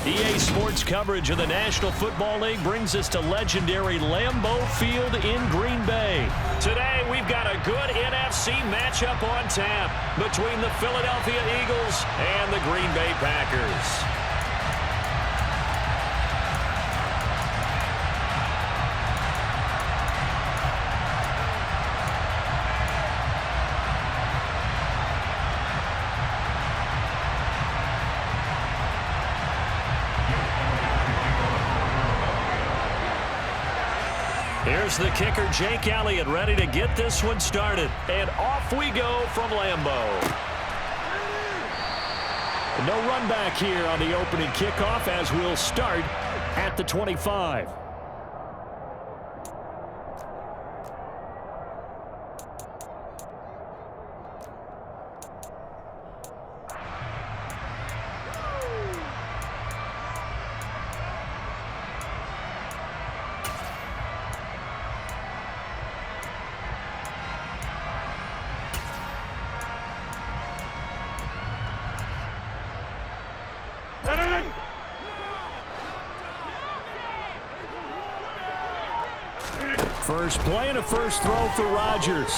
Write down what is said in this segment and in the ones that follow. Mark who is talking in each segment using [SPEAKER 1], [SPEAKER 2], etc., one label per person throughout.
[SPEAKER 1] EA Sports coverage of the National Football League brings us to legendary Lambeau Field in Green Bay. Today, we've got a good NFC matchup on tap between the Philadelphia Eagles and the Green Bay Packers. Here's the kicker, Jake Elliott, ready to get this one started. And off we go from Lambeau. No run back here on the opening kickoff as we'll start at the 25. First play and a first throw for Rodgers.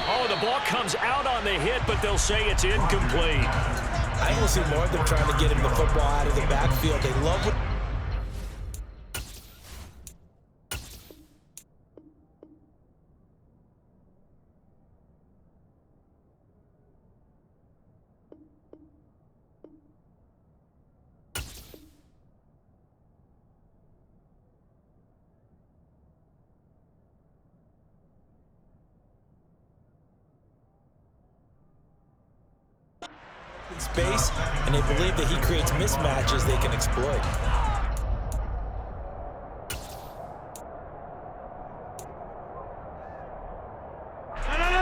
[SPEAKER 1] Oh, the ball comes out on the hit, but they'll say it's incomplete.
[SPEAKER 2] I will see more of them trying to get him the football out of the backfield. They love it. Space, and they believe that he creates mismatches they can exploit.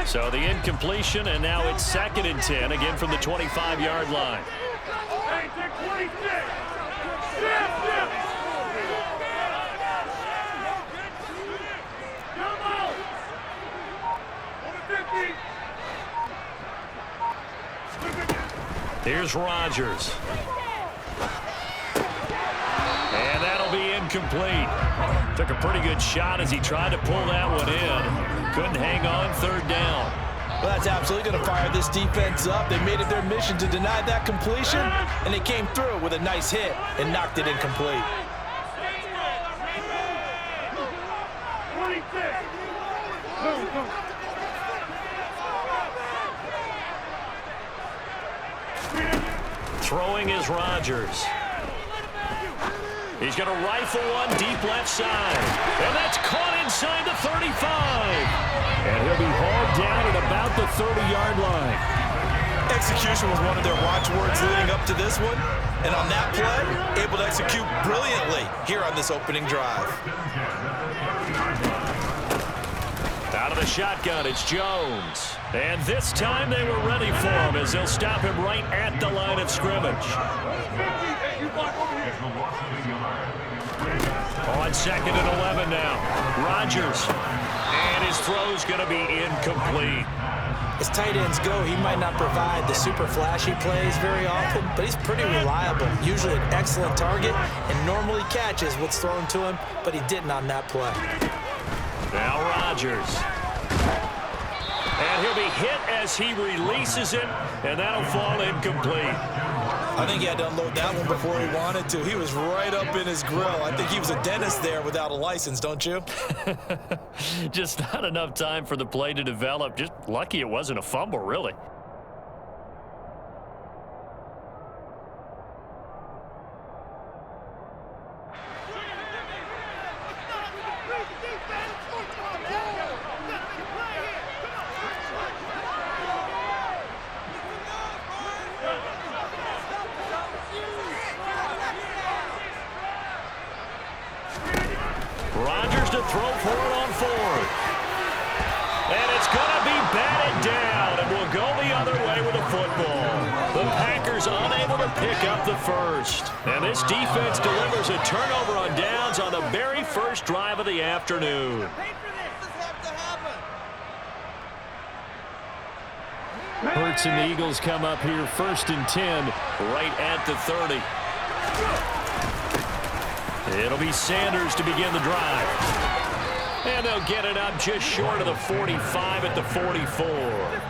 [SPEAKER 1] So the incompletion, and now it's 2nd and 10, again from the 25-yard line. Here's Rodgers. And that'll be incomplete. Took a pretty good shot as he tried to pull that one in. Couldn't hang on, 3rd down.
[SPEAKER 2] Well, that's absolutely going to fire this defense up. They made it their mission to deny that completion, and they came through with a nice hit and knocked it incomplete.
[SPEAKER 1] Throwing is Rodgers. He's going to rifle one deep left side. And that's caught inside the 35. And he'll be hauled down at about the 30-yard line.
[SPEAKER 2] Execution was one of their watchwords leading up to this one. And on that play, able to execute brilliantly here on this opening drive.
[SPEAKER 1] Out of the shotgun, it's Jones. And this time they were ready for him as they'll stop him right at the line of scrimmage. On 2nd and 11 now. Rodgers. And his throw's going to be incomplete.
[SPEAKER 2] As tight ends go, he might not provide the super flashy plays very often, but he's pretty reliable. Usually an excellent target and normally catches what's thrown to him, but he didn't on that play.
[SPEAKER 1] Now Rodgers. And he'll be hit as he releases it, and that'll fall incomplete.
[SPEAKER 2] I think he had to unload that one before he wanted to. He was right up in his grill. I think he was a dentist there without a license, don't you?
[SPEAKER 1] Just not enough time for the play to develop. Just lucky it wasn't a fumble, really. Rodgers to throw for it on 4th. And it's going to be batted down, and we'll go the other way with the football. The Packers unable to pick up the first. And this defense delivers a turnover on downs on the very first drive of the afternoon. Hurts and the Eagles come up here 1st and 10 right at the 30. It'll be Sanders to begin the drive. And they'll get it up just short of the 45 at the 44.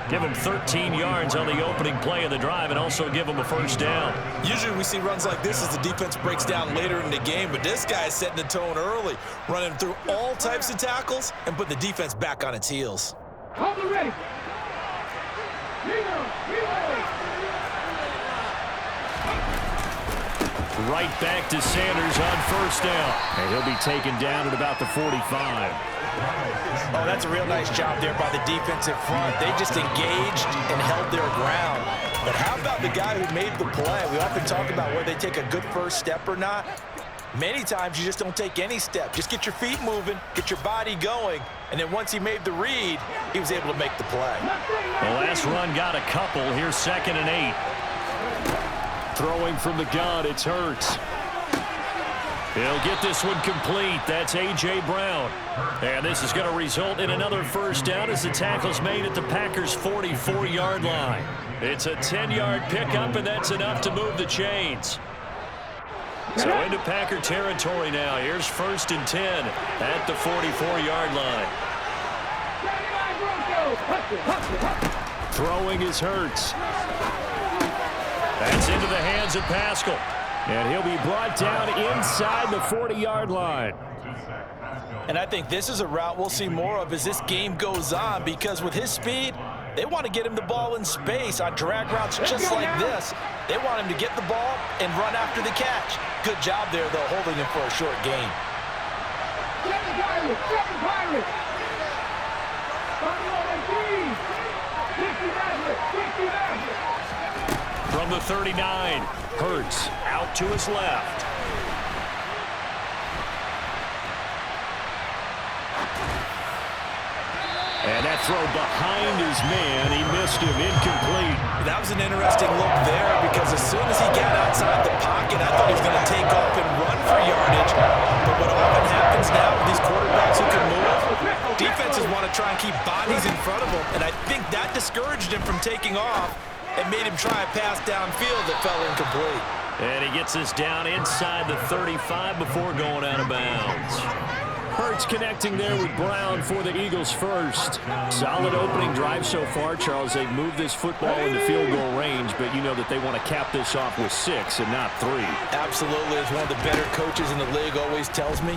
[SPEAKER 1] Give them 13 yards on the opening play of the drive and also give them a first down.
[SPEAKER 2] Usually we see runs like this as the defense breaks down later in the game, but this guy's setting the tone early, running through all types of tackles and putting the defense back on its heels.
[SPEAKER 3] Hold it ready.
[SPEAKER 1] Right back to Sanders on first down. And he'll be taken down at about the 45.
[SPEAKER 2] Oh, that's a real nice job there by the defensive front. They just engaged and held their ground. But how about the guy who made the play? We often talk about whether they take a good first step or not. Many times you just don't take any step. Just get your feet moving, get your body going, and then once he made the read, he was able to make the play.
[SPEAKER 1] The last run got a couple. Here's 2nd and 8. Throwing from the gun, it's Hurts. He'll get this one complete. That's A.J. Brown. And this is going to result in another first down as the tackle's made at the Packers' 44-yard line. It's a 10-yard pickup, and that's enough to move the chains. So into Packer territory now. Here's 1st and 10 at the 44-yard line. Throwing is Hurts. That's into the hands of Pascal. And he'll be brought down inside the 40-yard line.
[SPEAKER 2] And I think this is a route we'll see more of as this game goes on, because with his speed, they want to get him the ball in space on drag routes just like this. They want him to get the ball and run after the catch. Good job there, though, holding him for a short gain.
[SPEAKER 1] From the 39, Hurts out to his left. And that throw behind his man, he missed him, incomplete.
[SPEAKER 2] That was an interesting look there, because as soon as he got outside the pocket, I thought he was going to take off and run for yardage. But what often happens now with these quarterbacks who can move, defenses want to try and keep bodies in front of them, and I think that discouraged him from taking off and made him try a pass downfield that fell incomplete.
[SPEAKER 1] And he gets us down inside the 35 before going out of bounds. Hurts connecting there with Brown for the Eagles first. Solid opening drive so far, Charles. They've moved this football into field goal range, but you know that they want to cap this off with 6 and not 3.
[SPEAKER 2] Absolutely. As one of the better coaches in the league always tells me,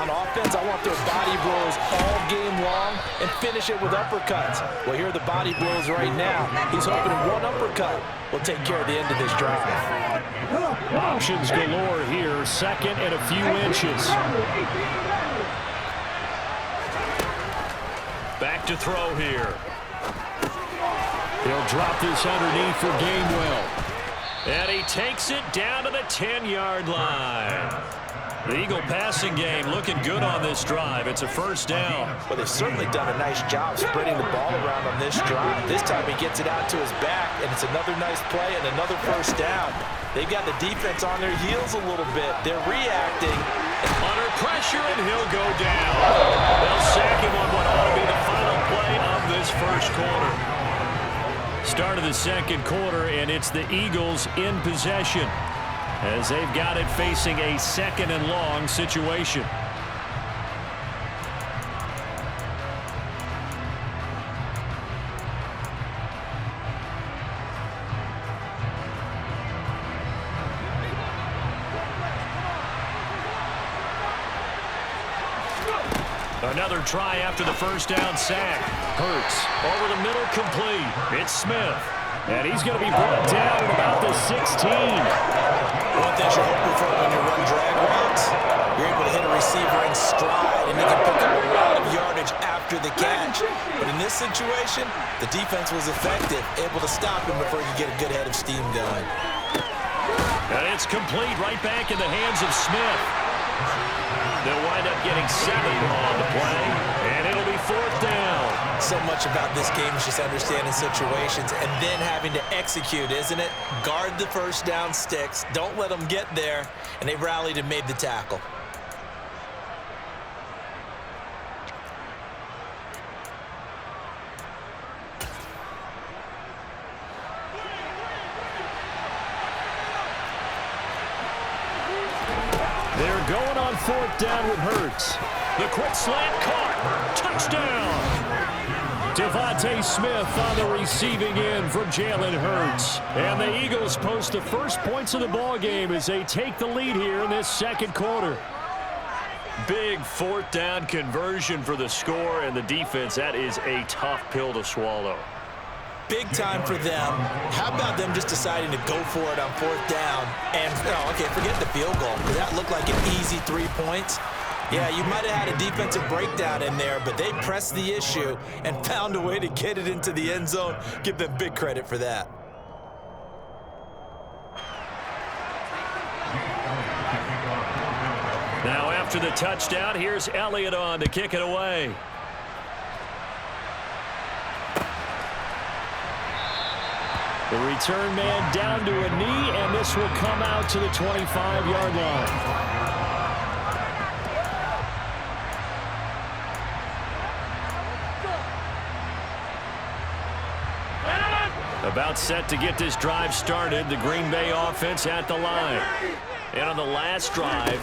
[SPEAKER 2] on offense, I want their body blows all game long and finish it with uppercuts. Well, here are the body blows right now. He's hoping one uppercut will take care of the end of this drive.
[SPEAKER 1] Options galore here. 2nd and a few inches. Back to throw here. He'll drop this underneath for Gainwell. And he takes it down to the 10-yard line. The Eagle passing game looking good on this drive. It's a first down.
[SPEAKER 2] Well, they've certainly done a nice job spreading the ball around on this drive. This time he gets it out to his back, and it's another nice play and another first down. They've got the defense on their heels a little bit. They're reacting.
[SPEAKER 1] Under pressure, and he'll go down. They'll sack him on what ought to be the final play of this first quarter. Start of the second quarter, and it's the Eagles in possession as they've got it facing a 2nd and long situation. Another try after the first down sack. Hurts over the middle, complete. It's Smith. And he's going to be brought down at about the 16.
[SPEAKER 2] One thing you're hoping for when you run drag routes, you're able to hit a receiver in stride, and he can pick up a lot of yardage after the catch. But in this situation, the defense was effective, able to stop him before he could get a good head of steam going.
[SPEAKER 1] And it's complete right back in the hands of Smith. They'll wind up getting 7 on the play, and it'll be 4th down.
[SPEAKER 2] So much about this game is just understanding situations and then having to execute, isn't it? Guard the first down sticks. Don't let them get there, and they rallied and made the tackle.
[SPEAKER 1] going on 4th down with Hurts. The quick slant caught. Touchdown. Devontae Smith on the receiving end from Jalen Hurts. And the Eagles post the first points of the ball game as they take the lead here in this second quarter. Big 4th down conversion for the score, and the defense, that is a tough pill to swallow.
[SPEAKER 2] Big time for them. How about them just deciding to go for it on 4th down? And, okay, forget the field goal, because that looked like an easy 3 points. Yeah, you might have had a defensive breakdown in there, but they pressed the issue and found a way to get it into the end zone. Give them big credit for that.
[SPEAKER 1] Now after the touchdown, here's Elliott on to kick it away. The return man down to a knee, and this will come out to the 25-yard line. About set to get this drive started, the Green Bay offense at the line. And on the last drive,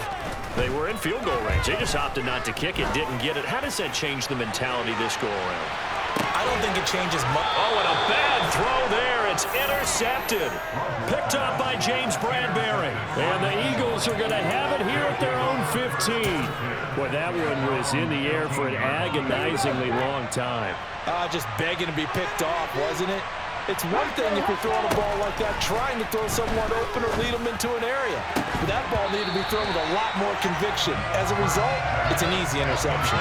[SPEAKER 1] they were in field goal range. They just opted not to kick it, didn't get it. How does that change the mentality this go-around?
[SPEAKER 2] I don't think it changes much.
[SPEAKER 1] Oh, and a bad throw there. It's intercepted. Picked up by James Bradbury. And the Eagles are going to have it here at their own 15. Boy, that one was in the air for an agonizingly long time.
[SPEAKER 2] Just begging to be picked off, wasn't it? It's one thing if you're throwing a ball like that, trying to throw someone open or lead them into an area. But that ball needed to be thrown with a lot more conviction. As a result, it's an easy interception.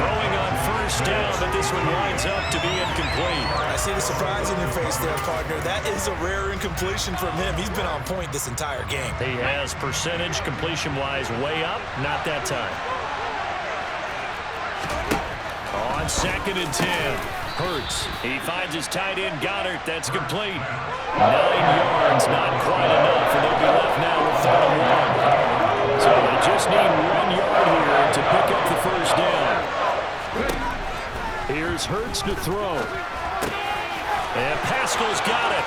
[SPEAKER 1] Throwing on 1st down, but this one winds up to be incomplete.
[SPEAKER 2] I see the surprise in your face there, partner. That is a rare incompletion from him. He's been on point this entire game.
[SPEAKER 1] He has percentage completion-wise way up. Not that time. On 2nd and 10. Hurts. He finds his tight end, Goddard. That's complete. 9 yards, not quite enough, and they'll be left now with 31. So they just need 1 yard here to pick up the 1st down. Here's Hurts to throw. And Pascal's got it.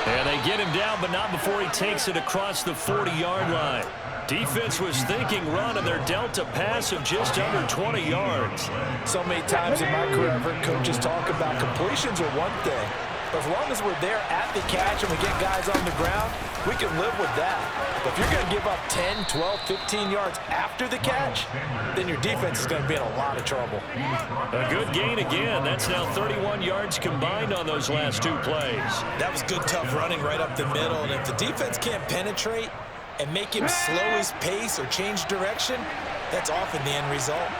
[SPEAKER 1] And they get him down, but not before he takes it across the 40-yard line. Defense was thinking run, and they're dealt a pass of just under 20 yards.
[SPEAKER 2] So many times in my career, I've heard coaches talk about completions are one thing. But as long as we're there at the catch and we get guys on the ground, we can live with that. But if you're going to give up 10, 12, 15 yards after the catch, then your defense is going to be in a lot of trouble.
[SPEAKER 1] A good gain again. That's now 31 yards combined on those last 2 plays.
[SPEAKER 2] That was good, tough running right up the middle. And if the defense can't penetrate and make him slow his pace or change direction, that's often the end result.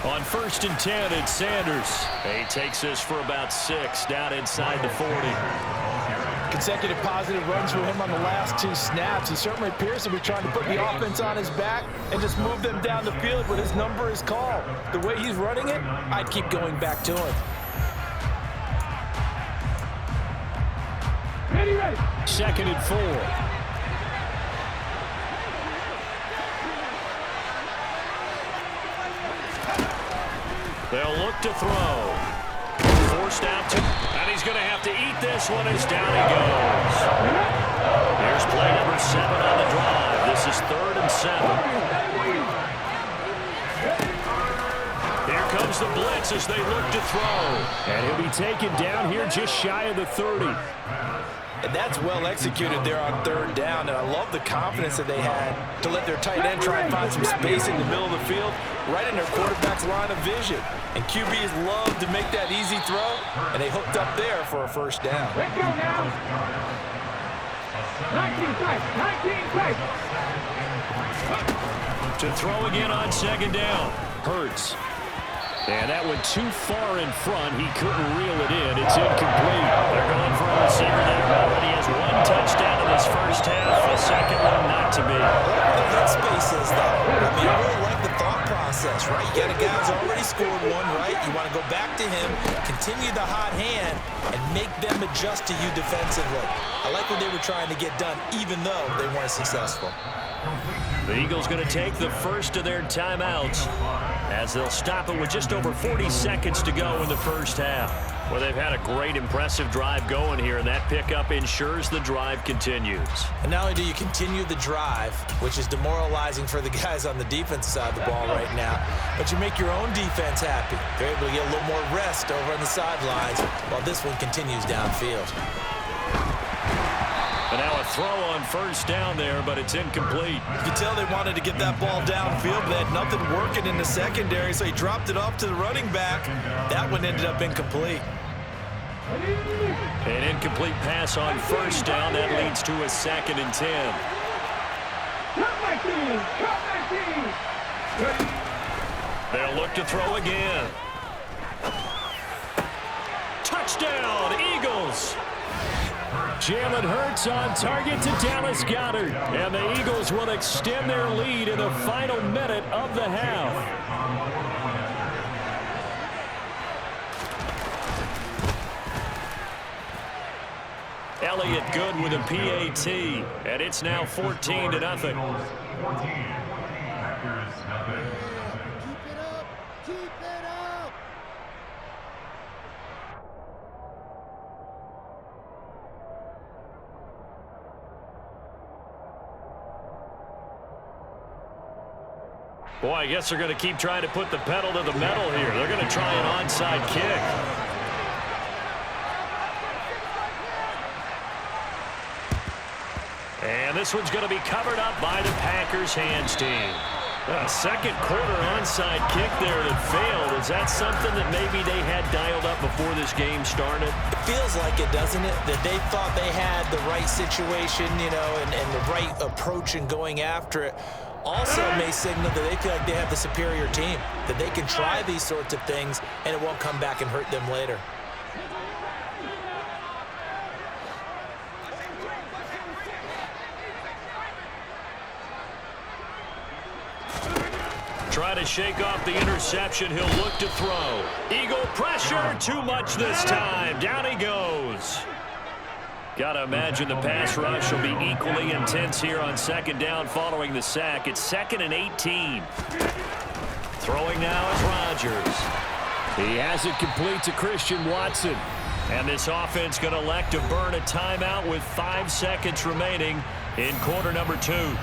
[SPEAKER 1] On 1st and 10, it's Sanders. He takes this for about 6 down inside the 40.
[SPEAKER 2] Consecutive positive runs for him on the last 2 snaps. He certainly appears to be trying to put the offense on his back and just move them down the field when his number is called. The way he's running it, I'd keep going back to him.
[SPEAKER 1] 2nd and 4. They'll look to throw. Forced out to, and he's going to have to eat this one as down he goes. Here's play number 7 on the drive. This is 3rd and 7. Here comes the blitz as they look to throw. And he'll be taken down here just shy of the 30.
[SPEAKER 2] And that's well executed there on 3rd down. And I love the confidence that they had to let their tight end try and find some space in the middle of the field, right in their quarterback's line of vision. And QBs love to make that easy throw, and they hooked up there for a 1st down.
[SPEAKER 3] Let's go now. 19 play.
[SPEAKER 1] To throw again on 2nd down. Hurts. And that went too far in front. He couldn't reel it in. It's incomplete. They're going for a receiver that already has 1 touchdown in this 1st half. The 2nd one not to be.
[SPEAKER 2] The headspace is that. I mean, I really like the thought process, right? You got a guy who's already scored 1, right? You want to go back to him, continue the hot hand, and make them adjust to you defensively. I like what they were trying to get done, even though they weren't successful.
[SPEAKER 1] The Eagles going to take the first of their timeouts as they'll stop it with just over 40 seconds to go in the 1st half. Well, they've had a great, impressive drive going here, and that pickup ensures the drive continues.
[SPEAKER 2] And not only do you continue the drive, which is demoralizing for the guys on the defense side of the ball right now, but you make your own defense happy. They're able to get a little more rest over on the sidelines while this one continues downfield.
[SPEAKER 1] And now a throw on first down there, but it's incomplete.
[SPEAKER 2] You can tell they wanted to get that ball downfield, but they had nothing working in the secondary, so he dropped it off to the running back. That one ended up incomplete.
[SPEAKER 1] An incomplete pass on first down. That leads to a 2nd and 10. They'll look to throw again. Touchdown, Eagles! Jalen Hurts on target to Dallas Goedert. And the Eagles will extend their lead in the final minute of the half. Elliott good with a PAT, and it's now 14-0.
[SPEAKER 4] Keep it up.
[SPEAKER 1] Boy, I guess they're going to keep trying to put the pedal to the metal here. They're going to try an onside kick. And this one's going to be covered up by the Packers hands team. A second quarter onside kick there that failed. Is that something that maybe they had dialed up before this game started?
[SPEAKER 2] It feels like it, doesn't it? That they thought they had the right situation, you know, and the right approach in going after it. Also may signal that they feel like they have the superior team, that they can try these sorts of things and it won't come back and hurt them later.
[SPEAKER 1] Try to shake off the interception. He'll look to throw. Eagle pressure. Too much this time. Down he goes. Got to imagine the pass rush will be equally intense here on 2nd down following the sack. It's 2nd and 18. Throwing now is Rodgers. He has it complete to Christian Watson. And this offense going to elect to burn a timeout with 5 seconds remaining in quarter number 2.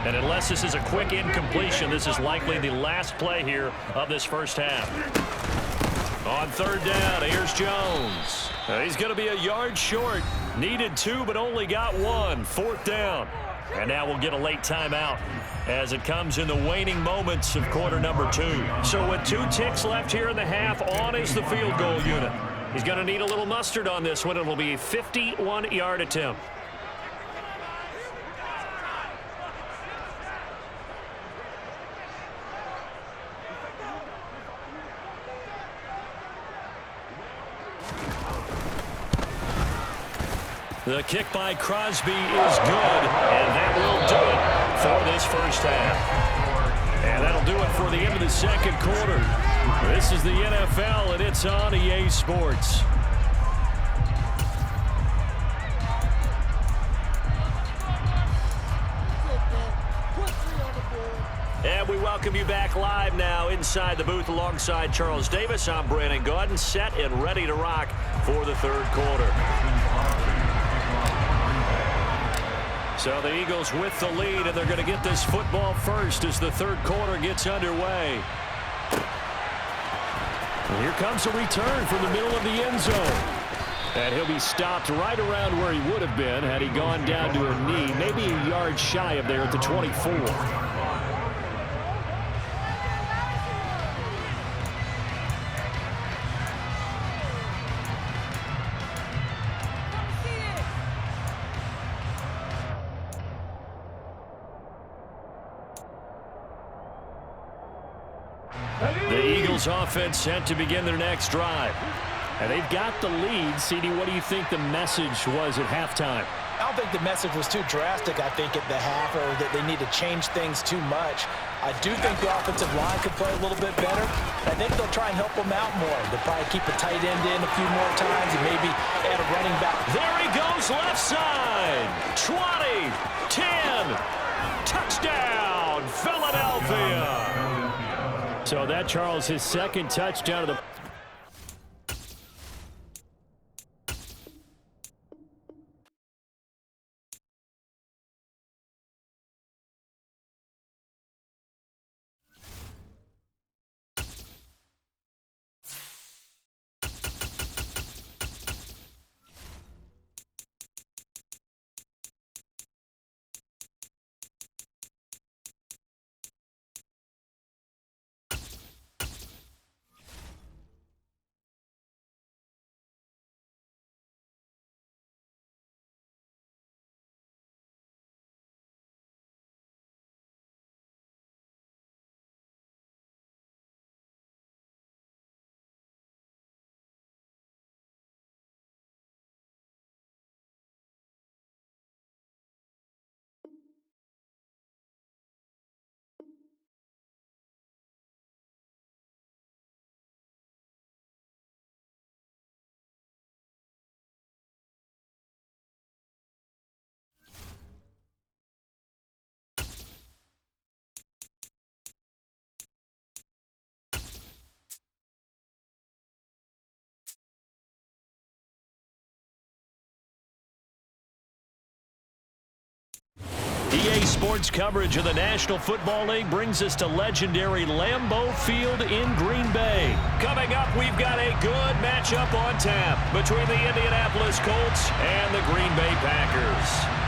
[SPEAKER 1] And unless this is a quick incompletion, this is likely the last play here of this first half. On 3rd down, here's Jones. He's going to be a yard short. Needed 2, but only got 1. 4th down. And now we'll get a late timeout as it comes in the waning moments of quarter number 2. So with 2 ticks left here in the half, on is the field goal unit. He's going to need a little mustard on this one. It'll be a 51-yard attempt. The kick by Crosby is good, and that will do it for this first half. And that'll do it for the end of the second quarter. This is the NFL, and it's on EA Sports. And we welcome you back live now inside the booth alongside Charles Davis. I'm Brandon Gaudin, set and ready to rock for the 3rd quarter. So the Eagles with the lead, and they're going to get this football first as the 3rd quarter gets underway. And here comes a return from the middle of the end zone. And he'll be stopped right around where he would have been had he gone down to a knee, maybe a yard shy of there at the 24. The Eagles offense set to begin their next drive. And they've got the lead. CD, what do you think the message was at halftime?
[SPEAKER 2] I don't think the message was too drastic, I think, at the half, or that they need to change things too much. I do think the offensive line could play a little bit better. I think they'll try and help them out more. They'll probably keep a tight end in a few more times and maybe add a running back.
[SPEAKER 1] There he goes, left side. 20, 10, touchdown, Philadelphia. So that, Charles, his second touchdown of the EA Sports coverage of the National Football League brings us to legendary Lambeau Field in Green Bay. Coming up, we've got a good matchup on tap between the Indianapolis Colts and the Green Bay Packers.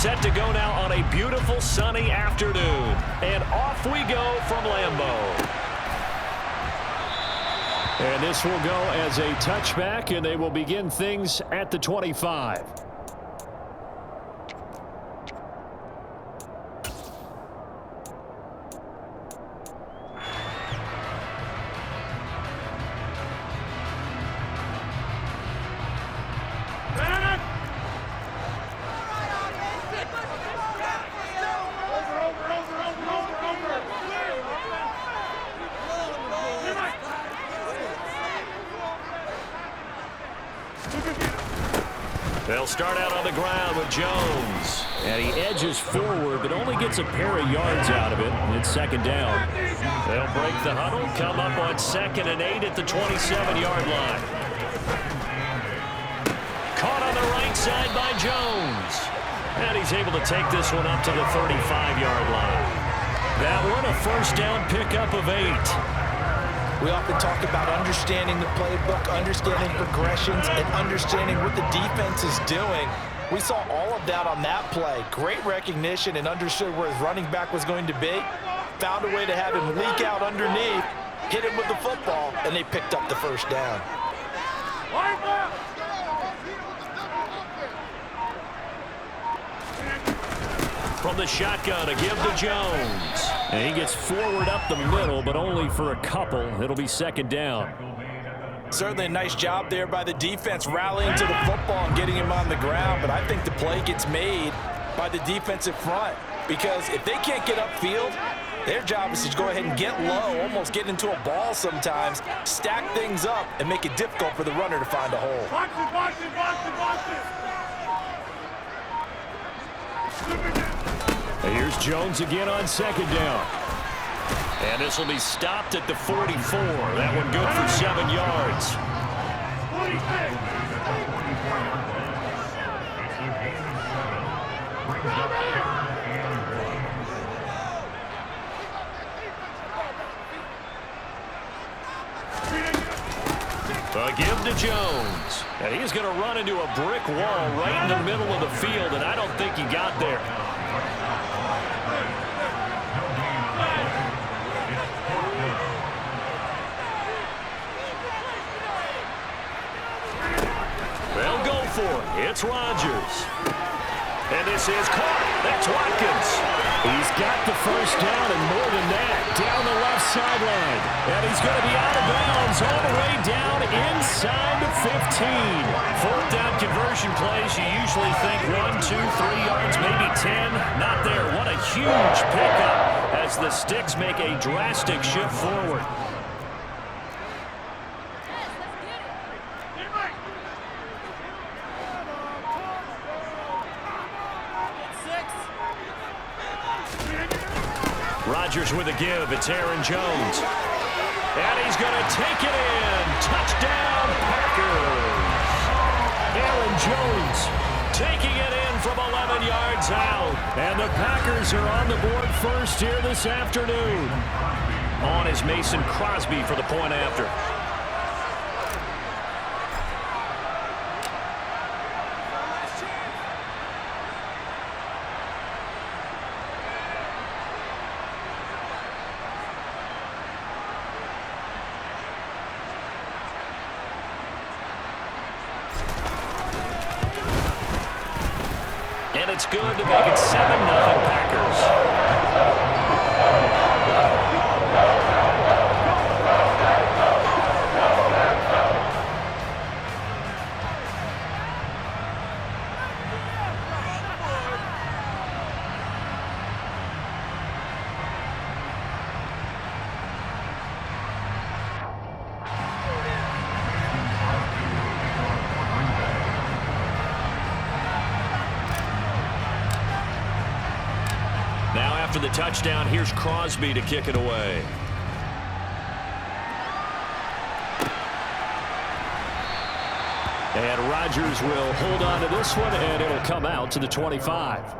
[SPEAKER 1] Set to go now on a beautiful sunny afternoon. And off we go from Lambeau. And this will go as a touchback, and they will begin things at the 25. They'll start out on the ground with Jones. And he edges forward, but only gets a pair of yards out of it. And it's second down. They'll break the huddle, come up on 2nd and 8 at the 27-yard line. Caught on the right side by Jones. And he's able to take this one up to the 35-yard line. That one a first down pickup of 8.
[SPEAKER 2] We often talk about understanding the playbook, understanding progressions, and understanding what the defense is doing. We saw all of that on that play. Great recognition and understood where his running back was going to be. Found a way to have him leak out underneath, hit him with the football, and they picked up the first down.
[SPEAKER 1] From the shotgun, a give to Jones. And he gets forward up the middle, but only for a couple. It'll be second down.
[SPEAKER 2] Certainly a nice job there by the defense rallying to the football and getting him on the ground, but I think the play gets made by the defensive front because if they can't get upfield, their job is to go ahead and get low, almost get into a ball sometimes, stack things up, and make it difficult for the runner to find a hole.
[SPEAKER 3] Watch it.
[SPEAKER 1] And here's Jones again on second down. And this will be stopped at the 44. That one good for 7 yards. A give to Jones. And he's going to run into a brick wall right in the middle of the field, and I don't think he got there. They'll go for it. It's Rodgers. And this is caught. That's Watkins. He's got the first down and more than that down the left sideline. And he's going to be out of bounds all the way down inside the 15. Fourth down conversion plays, you usually think 1, 2, 3 yards, maybe 10. Not there. What a huge pickup as the Sticks make a drastic shift forward. Rodgers with a give. It's Aaron Jones. And he's going to take it in. Touchdown, Packers. Aaron Jones taking it in from 11 yards out. And the Packers are on the board first here this afternoon. On is Mason Crosby for the point after. It's good to make it 7-0 Packers. After the touchdown, here's Crosby to kick it away. And Rodgers will hold on to this one, and it'll come out to the 25.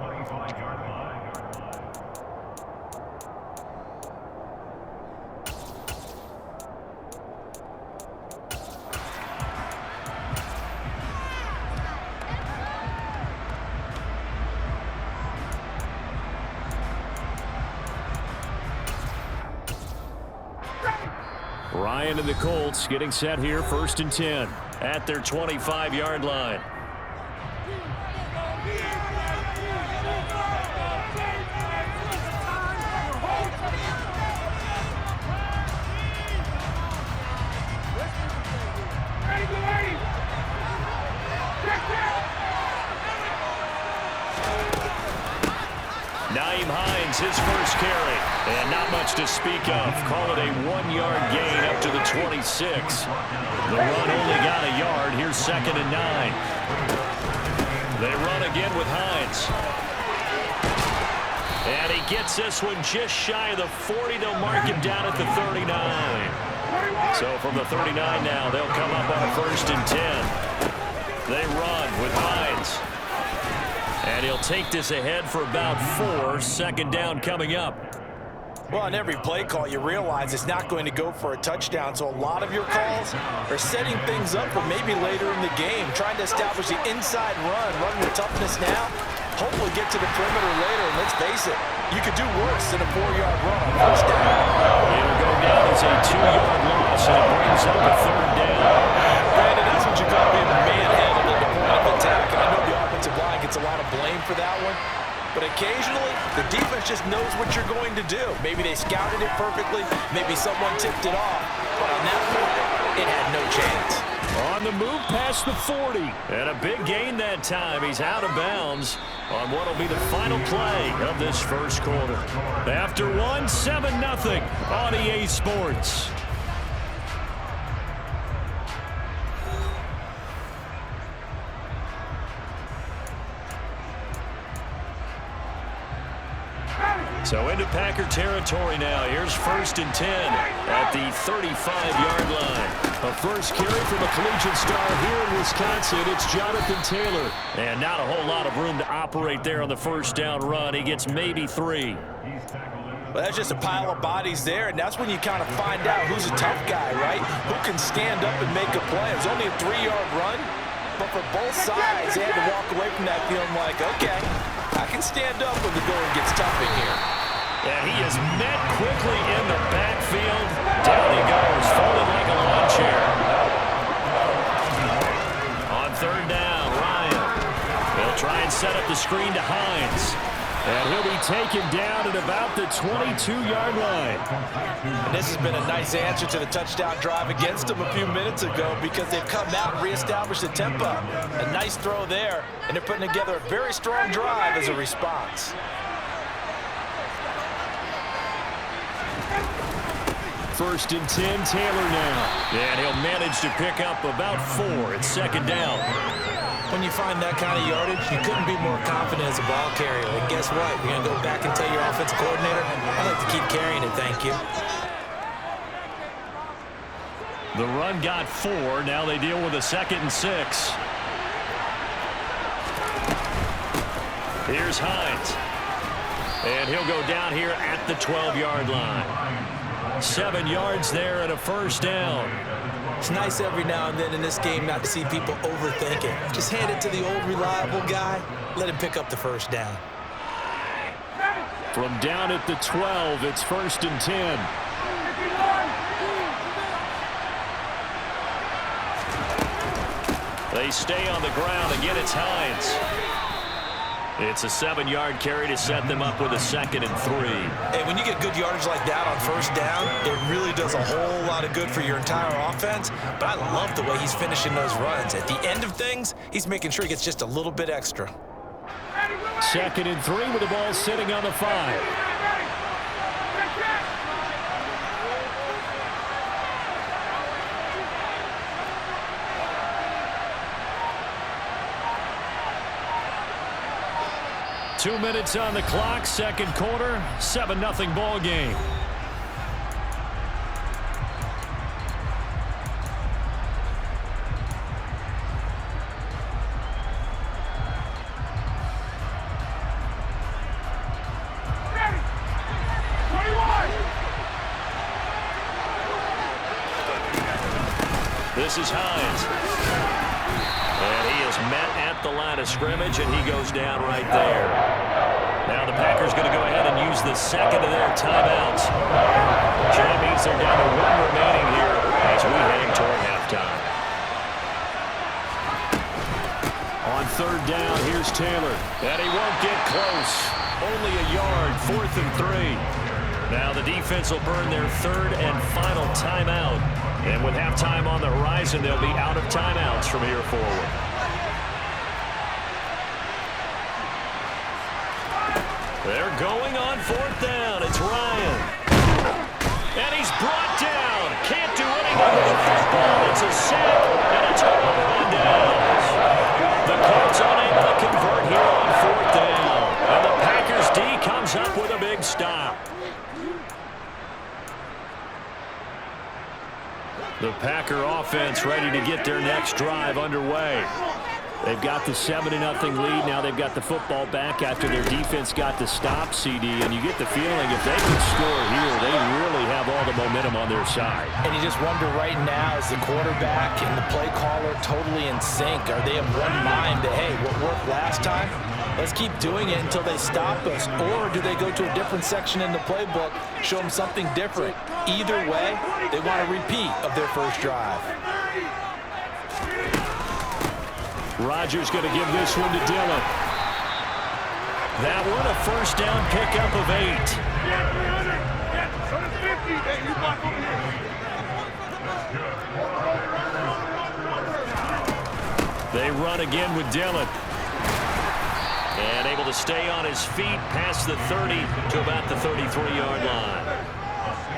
[SPEAKER 1] Ryan and the Colts getting set here, 1st and 10 at their 25-yard line. Nyheim Hines, his first carry, and not much to speak of. Call it a 1-yard gain up to the 26. The run only got a yard. Here's 2nd and 9. They run again with Hines. And he gets this one just shy of the 40. They'll mark him down at the 39. So from the 39 now, they'll come up on 1st and 10. They run with Hines. And he'll take this ahead for about 4. 2nd down coming up.
[SPEAKER 2] Well, on every play call, you realize it's not going to go for a touchdown. So a lot of your calls are setting things up for maybe later in the game, trying to establish the inside run with toughness now, hopefully get to the perimeter later. And let's face it, you could do worse than a 4-yard run on 1st down.
[SPEAKER 1] It'll go down as a 2-yard loss, and it brings up a 3rd down.
[SPEAKER 2] Brandon, that's what you call being manhandled at the point of attack. And I know the offensive line gets a lot of blame for that one. But occasionally, the defense just knows what you're going to do. Maybe they scouted it perfectly. Maybe someone tipped it off. But on that point, it had no chance.
[SPEAKER 1] On the move past the 40. And a big gain that time. He's out of bounds on what will be the final play of this first quarter. After 1, 7-0 on EA Sports. So into Packer territory now. Here's 1st and 10 at the 35-yard line. A first carry from a collegiate star here in Wisconsin. It's Jonathan Taylor. And not a whole lot of room to operate there on the 1st down run. He gets maybe 3.
[SPEAKER 2] Well, that's just a pile of bodies there, and that's when you kind of find out who's a tough guy, right? Who can stand up and make a play. It was only a 3-yard run, but for both sides, they had to walk away from that feeling like, okay, I can stand up when the going gets tough in here.
[SPEAKER 1] And he is met quickly in the backfield. Down he goes, folded like a lawn chair. On 3rd down, Ryan. They'll try and set up the screen to Hines. And he'll be taken down at about the 22-yard line.
[SPEAKER 2] And this has been a nice answer to the touchdown drive against them a few minutes ago because they've come out and reestablished the tempo. A nice throw there, and they're putting together a very strong drive as a response.
[SPEAKER 1] First and 10, Taylor now. And he'll manage to pick up about 4 at second down.
[SPEAKER 2] When you find that kind of yardage, you couldn't be more confident as a ball carrier. And guess what? You're going to go back and tell your offensive coordinator, I'd like to keep carrying it, thank you.
[SPEAKER 1] The run got 4. Now they deal with a 2nd and 6. Here's Hines. And he'll go down here at the 12-yard line. 7 yards there and a first down.
[SPEAKER 2] It's nice every now and then in this game not to see people overthink it. Just hand it to the old reliable guy. Let him pick up the first down.
[SPEAKER 1] From down at the 12, it's 1st and 10. They stay on the ground. Again, it's Hines. It's a 7-yard carry to set them up with a 2nd and 3.
[SPEAKER 2] Hey, when you get good yardage like that on first down, it really does a whole lot of good for your entire offense. But I love the way he's finishing those runs. At the end of things, he's making sure he gets just a little bit extra.
[SPEAKER 1] 2nd and 3 with the ball sitting on the 5. Two minutes on the clock, second quarter, 7-0 ball game. This is Hines. And he is met at the line of scrimmage, and he goes down right there. Now the Packers going to go ahead and use the second of their timeouts. So that means they're down to 1 remaining here as we head toward halftime. On 3rd down, here's Taylor. And he won't get close. Only a yard, 4th and 3. Now the defense will burn their 3rd and final timeout. And with halftime on the horizon, they'll be out of timeouts from here forward. They're going on 4th down. It's Ryan. And he's brought down. Can't do anything with the football. It's a sack and a turnover on downs. The Colts unable to convert here on 4th down. And the Packers D comes up with a big stop. The Packer offense ready to get their next drive underway. They've got the 7-0 lead. Now they've got the football back after their defense got the stop, CD. And you get the feeling if they can score here, they really have all the momentum on their side.
[SPEAKER 2] And you just wonder right now, is the quarterback and the play caller totally in sync? Are they of one mind that, hey, what worked last time? Let's keep doing it until they stop us. Or do they go to a different section in the playbook, show them something different? Either way, they want a repeat of their first drive.
[SPEAKER 1] Rodgers going to give this one to Dillon. That one a first down pickup of 8. They run again with Dillon. And able to stay on his feet past the 30 to about the 33-yard line.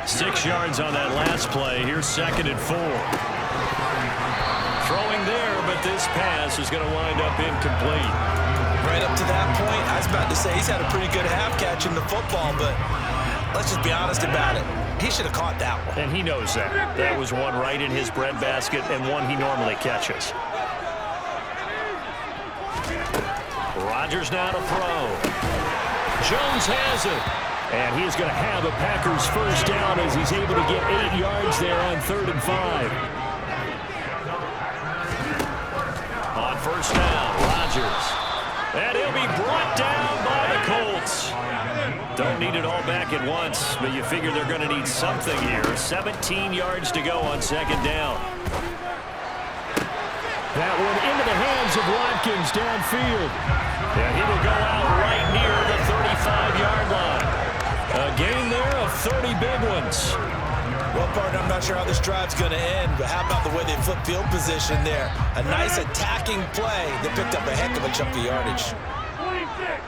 [SPEAKER 1] 6 yards on that last play. Here's 2nd and 4. Throwing there, but this pass is going to wind up incomplete.
[SPEAKER 2] Right up to that point, I was about to say he's had a pretty good half catching the football, but let's just be honest about it. He should have caught that one.
[SPEAKER 1] And he knows that. That was one right in his breadbasket and one he normally catches. Rodgers now to throw. Jones has it. And he's going to have a Packers first down as he's able to get 8 yards there on 3rd and 5. On first down, Rodgers. And he'll be brought down by the Colts. Don't need it all back at once, but you figure they're going to need something here. 17 yards to go on 2nd down. That one into the hands of Watkins downfield. And he will go out right near the 35. 30 big ones.
[SPEAKER 2] Well, partner, I'm not sure how this drive's going to end, but how about the way they flip field position there? A nice attacking play that picked up a heck of a chunk of yardage.
[SPEAKER 3] 26.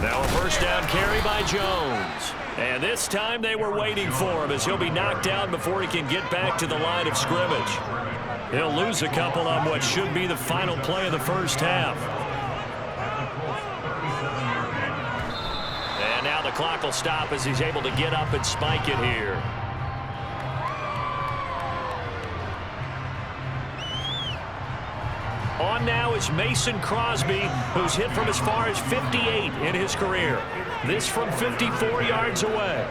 [SPEAKER 1] Now a first down carry by Jones. And this time they were waiting for him as he'll be knocked down before he can get back to the line of scrimmage. He'll lose a couple on what should be the final play of the first half. And now the clock will stop as he's able to get up and spike it here. On now is Mason Crosby, who's hit from as far as 58 in his career. This from 54 yards away.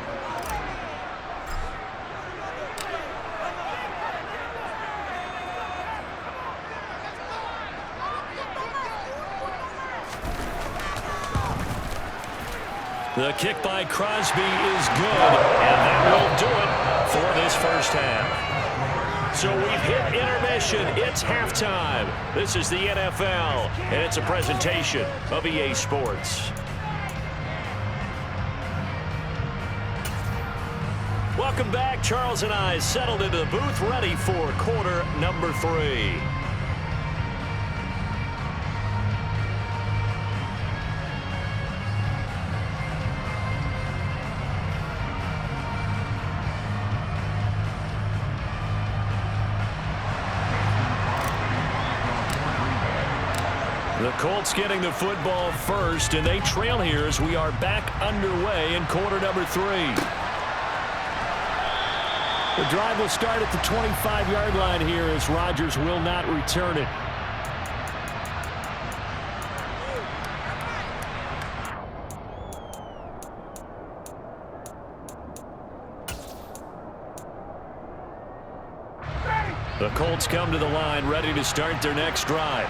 [SPEAKER 1] The kick by Crosby is good, and that will do it for this first half. So we've hit intermission. It's halftime. This is the NFL, and it's a presentation of EA Sports. Welcome back. Charles and I settled into the booth, ready for quarter number 3. The Colts getting the football first, and they trail here as we are back underway in quarter number 3. The drive will start at the 25-yard line here as Rodgers will not return it. The Colts come to the line ready to start their next drive.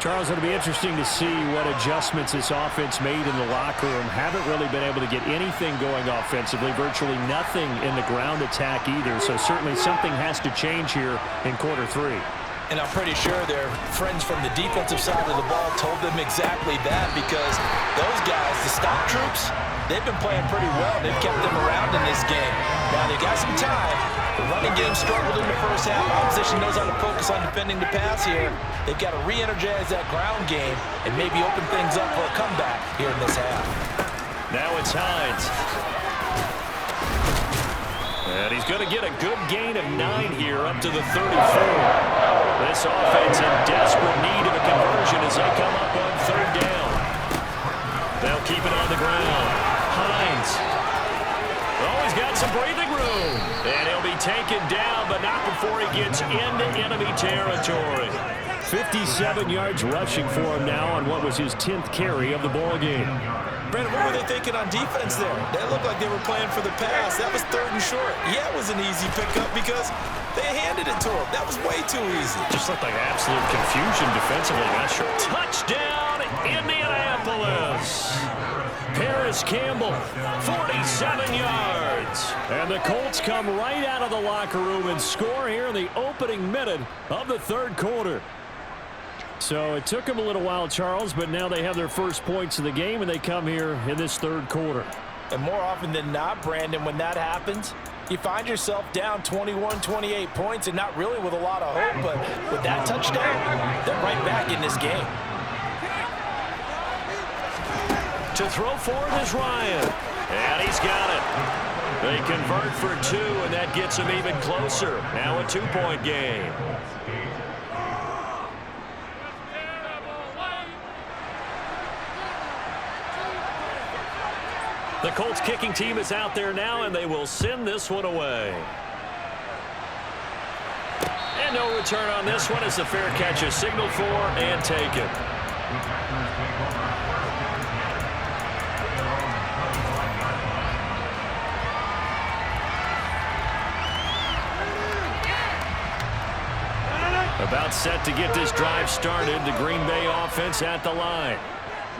[SPEAKER 1] Charles, it'll be interesting to see what adjustments this offense made in the locker room. Haven't really been able to get anything going offensively, virtually nothing in the ground attack either. So certainly something has to change here in quarter 3.
[SPEAKER 2] And I'm pretty sure their friends from the defensive side of the ball told them exactly that, because those guys, the stop troops, they've been playing pretty well. They've kept them around in this game. Now they've got some time. The running game struggled in the first half. Opposition knows how to focus on defending the pass here. They've got to re-energize that ground game and maybe open things up for a comeback here in this half.
[SPEAKER 1] Now it's Hines. And he's going to get a good gain of 9 here up to the 34. This offense in desperate need of a conversion as they come up on 3rd down. They'll keep it on the ground. Hines. Oh, he's got some breathing room. And he'll be taken down, but not before he gets into enemy territory. 57 yards rushing for him now on what was his 10th carry of the ball game.
[SPEAKER 2] Brandon, what were they thinking on defense there? That looked like they were playing for the pass. That was 3rd and short. Yeah, it was an easy pickup because they handed it to him. That was way too easy.
[SPEAKER 1] Just looked like absolute confusion defensively. Not sure. Touchdown, Indianapolis. Paris Campbell, 47 yards. And the Colts come right out of the locker room and score here in the opening minute of the 3rd quarter. So it took them a little while, Charles, but now they have their first points of the game, and they come here in this 3rd quarter.
[SPEAKER 2] And more often than not, Brandon, when that happens, you find yourself down 21, 28 points, and not really with a lot of hope, but with that touchdown, they're right back in this game.
[SPEAKER 1] To throw forward is Ryan, and he's got it. They convert for 2, and that gets them even closer. Now a 2-point game. The Colts kicking team is out there now, and they will send this one away. And no return on this one as the fair catch is signaled for and taken. About set to get this drive started. The Green Bay offense at the line.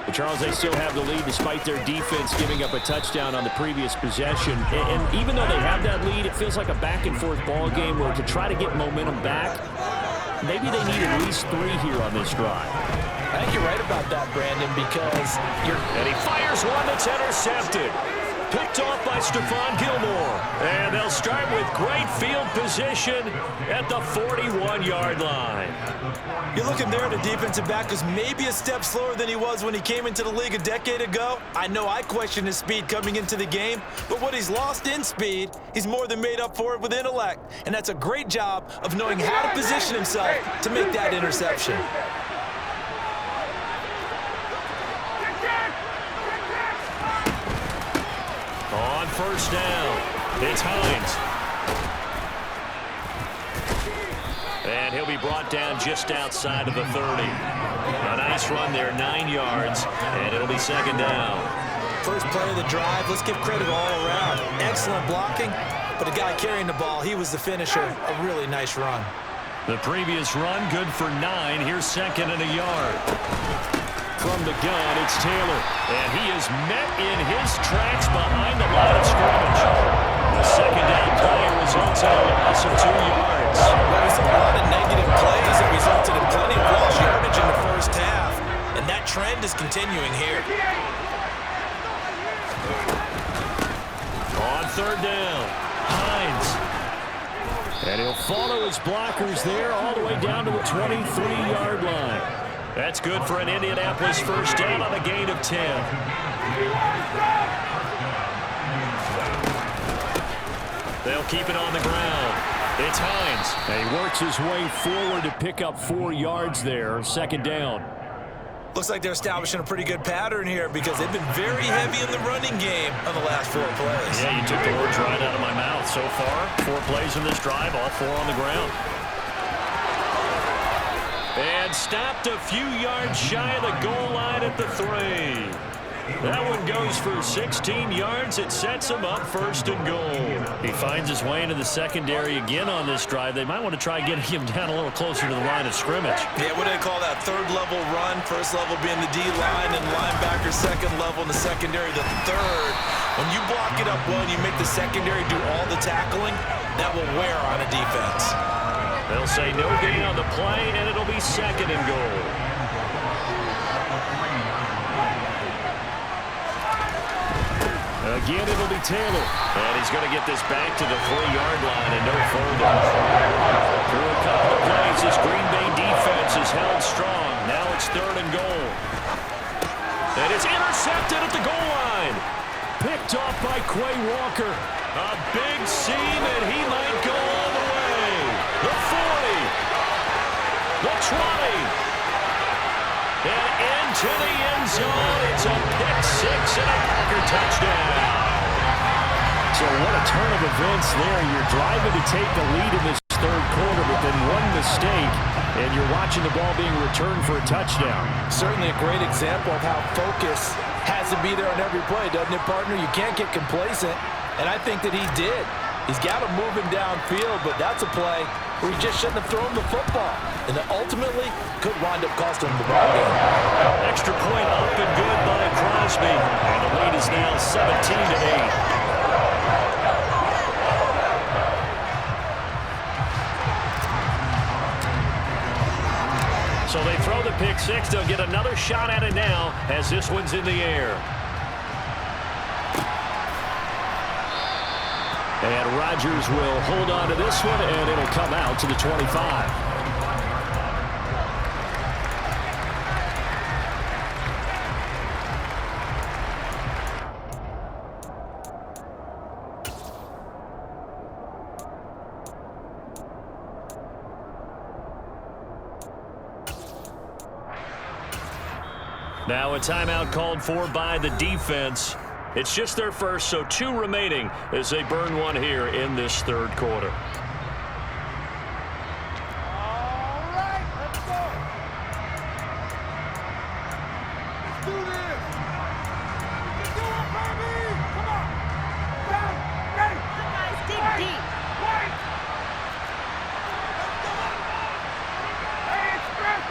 [SPEAKER 1] But Charles, they still have the lead despite their defense giving up a touchdown on the previous possession. And even though they have that lead, it feels like a back-and-forth ball game where to try to get momentum back, maybe they need at least 3 here on this drive.
[SPEAKER 2] I think you're right about that, Brandon, because
[SPEAKER 1] And he fires one that's intercepted. Picked off by Stephon Gilmore. And they'll start with great field position at the 41-yard line.
[SPEAKER 2] You're looking there at a defensive back who's maybe a step slower than he was when he came into the league a decade ago. I know I questioned his speed coming into the game, but what he's lost in speed, he's more than made up for it with intellect. And that's a great job of knowing how to position himself to make that interception.
[SPEAKER 1] On first down, it's Hines. And he'll be brought down just outside of the 30. A nice run there, 9 yards, and it'll be second down.
[SPEAKER 2] First play of the drive, let's give credit all around. Excellent blocking, but the guy carrying the ball, he was the finisher. A really nice run.
[SPEAKER 1] The previous run, good for 9. Here's second and a yard. From the gun, it's Taylor. And he is met in his tracks behind the line of scrimmage. The second down play results in a loss of 2 yards.
[SPEAKER 2] That was a lot of negative plays that resulted in plenty of lost yardage in the first half. And that trend is continuing here.
[SPEAKER 1] On third down, Hines. And he'll follow his blockers there all the way down to the 23-yard line. That's good for an Indianapolis first down on a gain of 10. They'll keep it on the ground. It's Hines. And he works his way forward to pick up 4 yards there. Second down.
[SPEAKER 2] Looks like they're establishing a pretty good pattern here because they've been very heavy in the running game on the last 4 plays.
[SPEAKER 1] Yeah, you took the words right out of my mouth. So far, 4 plays in this drive, all 4 on the ground. And stopped a few yards shy of the goal line at the 3. That one goes for 16 yards. It sets him up first and goal. He finds his way into the secondary again on this drive. They might want to try getting him down a little closer to the line of scrimmage.
[SPEAKER 2] Yeah, what do they call that? Third level run. First level being the D-line and linebacker. Second level in the secondary, the third. When you block it up well and you make the secondary do all the tackling, that will wear on a defense.
[SPEAKER 1] They'll say no gain on the play, and it'll be second and goal. Again, it'll be Taylor. And he's going to get this back to the 3-yard line and no further. Through a couple of plays, this Green Bay defense is held strong. Now it's third and goal. And it's intercepted at the goal line. Picked off by Quay Walker. A big seam, and he might go all the way. The 40. The 20. And into the end zone. It's a pick-6 and a Packer touchdown. So what a turn of events there. You're driving to take the lead in this third quarter, but then one mistake, and you're watching the ball being returned for a touchdown.
[SPEAKER 2] Certainly a great example of how focus has to be there on every play, doesn't it, partner? You can't get complacent, and I think that he did. He's got him moving downfield, but that's a play where he just shouldn't have thrown the football. And that ultimately could wind up costing him the ball game.
[SPEAKER 1] Extra point up and good by Crosby. And the lead is now 17-8. So they throw the pick-6. They'll get another shot at it now as this one's in the air. And Rodgers will hold on to this one, and it'll come out to the 25. Now a timeout called for by the defense. It's just their first, so 2 remaining as they burn one here in this third quarter.
[SPEAKER 4] All right, let's go. Let's do this. You can do it, baby. Come on. Down, ready.
[SPEAKER 5] You guys dig deep.
[SPEAKER 4] Wait. Let's go. Hey, express.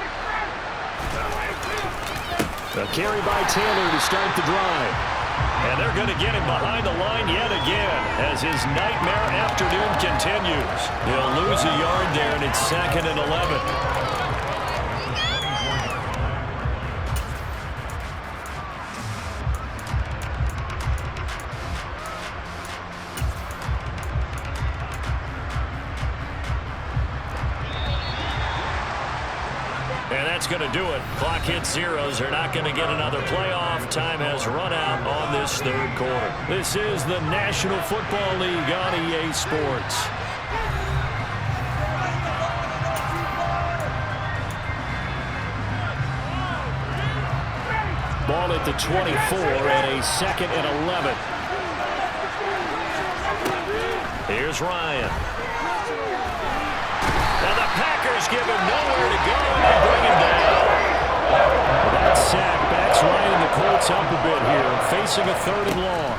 [SPEAKER 1] A carry by Taylor to start the drive. And they're going to get him behind the line yet again as his nightmare afternoon continues. He'll lose a yard there, and it's 2nd and 11. that's going to do it. Clock hits zeros. They're not going to get another playoff. Time has run out on this third quarter. This is the National Football League on EA Sports. Ball at the 24 and a 2nd and 11. Here's Ryan. And the Packers give him nowhere to go, and they bring him down. That sack backs Ryan and the Colts up a bit here, facing a 3rd and long.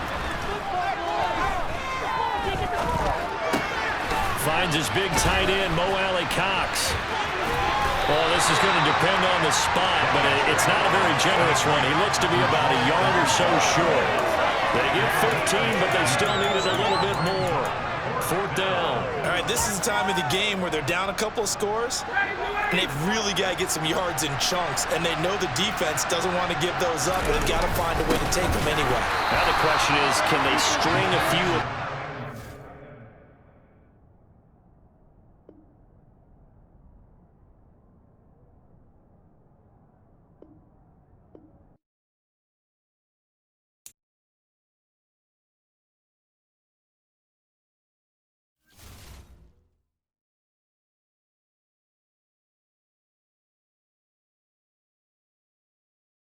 [SPEAKER 1] Finds his big tight end, Mo Alley Cox. Well, this is going to depend on the spot, but it's not a very generous one. He looks to be about a yard or so short. They get 15, but they still need it a little bit more. 4th down.
[SPEAKER 2] All right, this is the time of the game where they're down a couple of scores, and they've really got to get some yards in chunks, and they know the defense doesn't want to give those up, but they've got to find a way to take them anyway.
[SPEAKER 1] Now the question is, can they string a few